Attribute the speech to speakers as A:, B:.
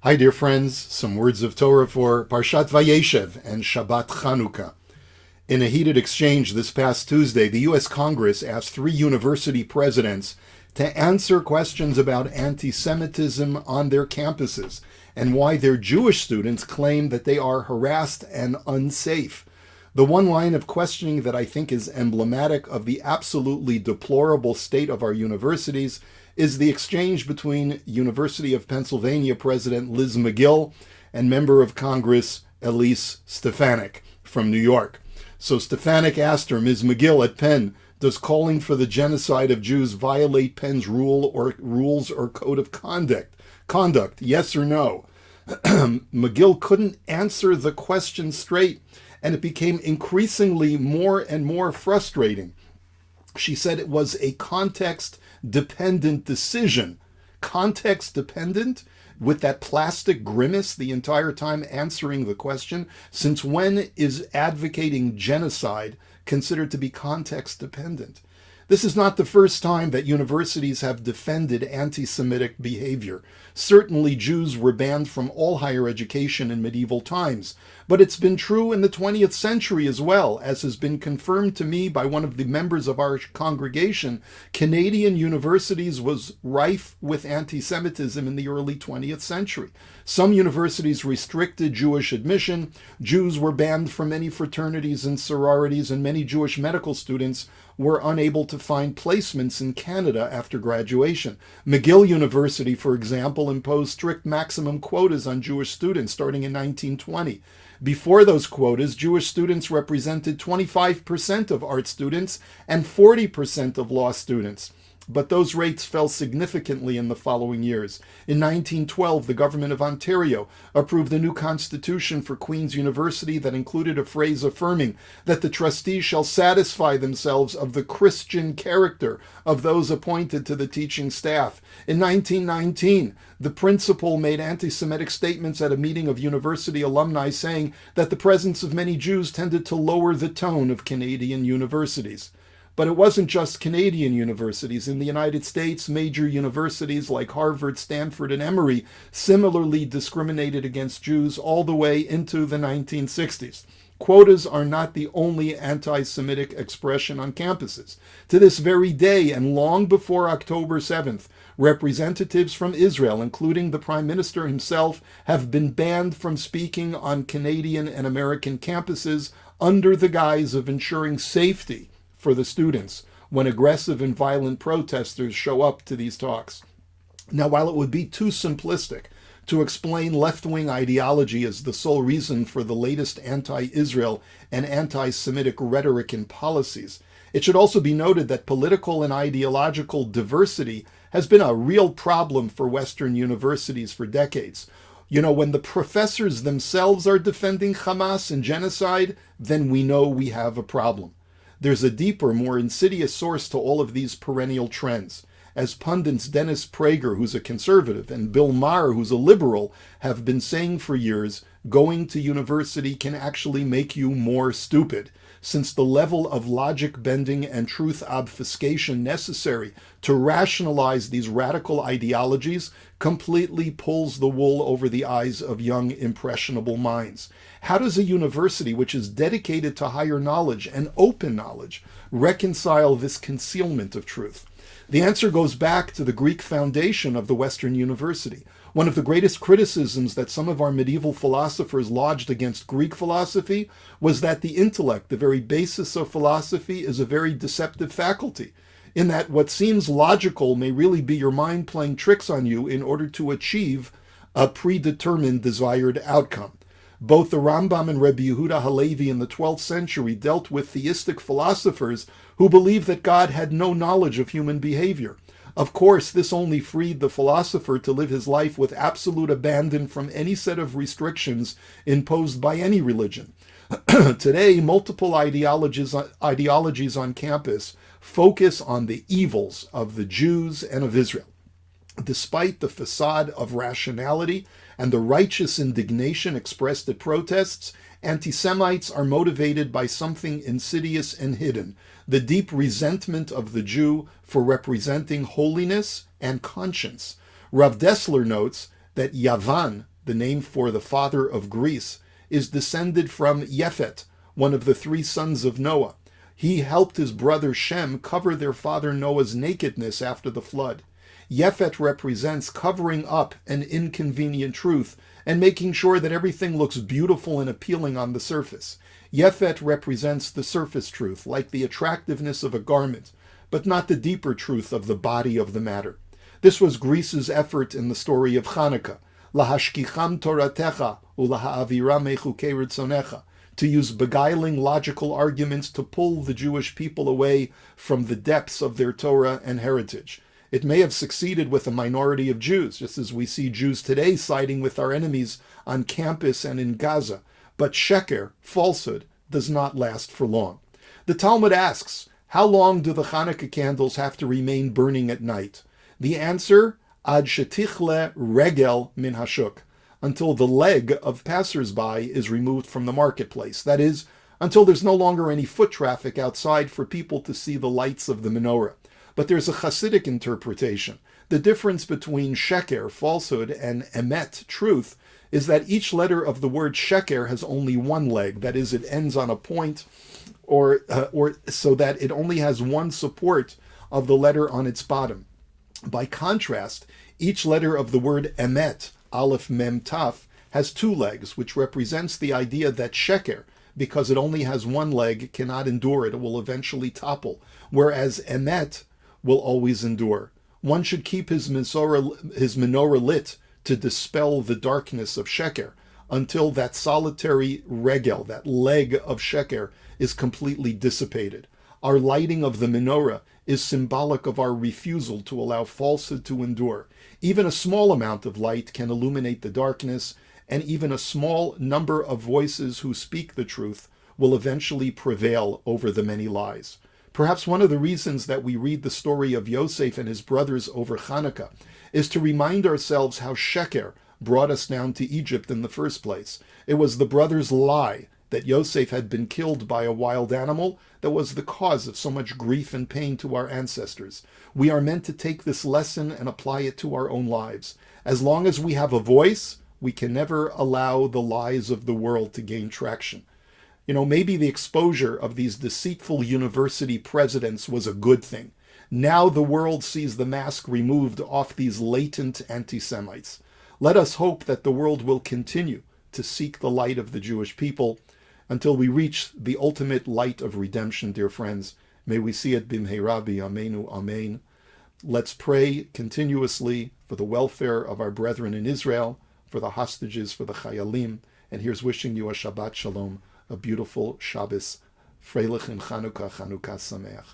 A: Hi, dear friends. Some words of Torah for Parshat Vayeshev and Shabbat Chanukah. In a heated exchange this past Tuesday, the U.S. Congress asked 3 university presidents to answer questions about anti-Semitism on their campuses and why their Jewish students claim that they are harassed and unsafe. The one line of questioning that I think is emblematic of the absolutely deplorable state of our universities is the exchange between University of Pennsylvania President Liz McGill and Member of Congress Elise Stefanik from New York. So Stefanik asked her, Ms. McGill at Penn, does calling for the genocide of Jews violate Penn's rules or code of conduct? Yes or no? McGill couldn't answer the question straight, and it became increasingly more and more frustrating. She said it was a context-dependent decision. Context-dependent? With that plastic grimace the entire time answering the question? Since when is advocating genocide considered to be context-dependent? This is not the first time that universities have defended anti-Semitic behavior. Certainly Jews were banned from all higher education in medieval times, but it's been true in the 20th century as well, as has been confirmed to me by one of the members of our congregation. Canadian universities was rife with anti-Semitism in the early 20th century. Some universities restricted Jewish admission. Jews were banned from many fraternities and sororities, and many Jewish medical students were unable to find placements in Canada after graduation. McGill University, for example, imposed strict maximum quotas on Jewish students starting in 1920. Before those quotas, Jewish students represented 25% of art students and 40% of law students. But those rates fell significantly in the following years. In 1912, the government of Ontario approved a new constitution for Queen's University that included a phrase affirming that the trustees shall satisfy themselves of the Christian character of those appointed to the teaching staff. In 1919, the principal made anti-Semitic statements at a meeting of university alumni saying that the presence of many Jews tended to lower the tone of Canadian universities. But it wasn't just Canadian universities. In the United States, major universities like Harvard, Stanford, and Emory similarly discriminated against Jews all the way into the 1960s. Quotas are not the only anti-Semitic expression on campuses. To this very day, and long before October 7th, representatives from Israel, including the Prime Minister himself, have been banned from speaking on Canadian and American campuses under the guise of ensuring safety for the students when aggressive and violent protesters show up to these talks. Now, while it would be too simplistic to explain left-wing ideology as the sole reason for the latest anti-Israel and anti-Semitic rhetoric and policies, it should also be noted that political and ideological diversity has been a real problem for Western universities for decades. You know, when the professors themselves are defending Hamas and genocide, then we know we have a problem. There's a deeper, more insidious source to all of these perennial trends. As pundits Dennis Prager, who's a conservative, and Bill Maher, who's a liberal, have been saying for years, going to university can actually make you more stupid, since the level of logic bending and truth obfuscation necessary to rationalize these radical ideologies completely pulls the wool over the eyes of young, impressionable minds. How does a university which is dedicated to higher knowledge and open knowledge reconcile this concealment of truth? The answer goes back to the Greek foundation of the Western university. One of the greatest criticisms that some of our medieval philosophers lodged against Greek philosophy was that the intellect, the very basis of philosophy, is a very deceptive faculty, in that what seems logical may really be your mind playing tricks on you in order to achieve a predetermined desired outcome. Both the Rambam and Rebbe Yehuda Halevi in the 12th century dealt with theistic philosophers who believed that God had no knowledge of human behavior. Of course, this only freed the philosopher to live his life with absolute abandon from any set of restrictions imposed by any religion. Today, multiple ideologies on campus focus on the evils of the Jews and of Israel. Despite the facade of rationality and the righteous indignation expressed at protests, anti-Semites are motivated by something insidious and hidden, the deep resentment of the Jew for representing holiness and conscience. Rav Dessler notes that Yavan, the name for the father of Greece, is descended from Yefet, one of the three sons of Noah. He helped his brother Shem cover their father Noah's nakedness after the flood. Yefet represents covering up an inconvenient truth and making sure that everything looks beautiful and appealing on the surface. Yefet represents the surface truth, like the attractiveness of a garment, but not the deeper truth of the body of the matter. This was Greece's effort in the story of Chanukah, lahashkicham toratecha ulaha'avira mechukei ritzonecha, to use beguiling logical arguments to pull the Jewish people away from the depths of their Torah and heritage. It may have succeeded with a minority of Jews, just as we see Jews today siding with our enemies on campus and in Gaza. But sheker, falsehood, does not last for long. The Talmud asks, how long do the Chanukah candles have to remain burning at night? The answer, ad shetichle regel min hashuk, until the leg of passersby is removed from the marketplace. That is, until there's no longer any foot traffic outside for people to see the lights of the menorah. But there's a Hasidic interpretation. The difference between sheker, falsehood, and emet, truth, is that each letter of the word sheker has only one leg. That is, it ends on a point, or so that it only has one support of the letter on its bottom. By contrast, each letter of the word emet, aleph, mem, taf, has two legs, which represents the idea that sheker, because it only has one leg, cannot endure it. It will eventually topple. Whereas emet will always endure. One should keep his menorah lit to dispel the darkness of sheker until that solitary regel, that leg of sheker, is completely dissipated. Our lighting of the menorah is symbolic of our refusal to allow falsehood to endure. Even a small amount of light can illuminate the darkness, and even a small number of voices who speak the truth will eventually prevail over the many lies. Perhaps one of the reasons that we read the story of Yosef and his brothers over Chanukah is to remind ourselves how sheker brought us down to Egypt in the first place. It was the brothers' lie that Yosef had been killed by a wild animal that was the cause of so much grief and pain to our ancestors. We are meant to take this lesson and apply it to our own lives. As long as we have a voice, we can never allow the lies of the world to gain traction. Maybe the exposure of these deceitful university presidents was a good thing. Now the world sees the mask removed off these latent anti-Semites. Let us hope that the world will continue to seek the light of the Jewish people until we reach the ultimate light of redemption, dear friends. May we see it b'mheira b'yameinu, amen. Let's pray continuously for the welfare of our brethren in Israel, for the hostages, for the chayalim. And here's wishing you a Shabbat Shalom, a beautiful Shabbos. Freilich in Chanukah, Chanukah Sameach.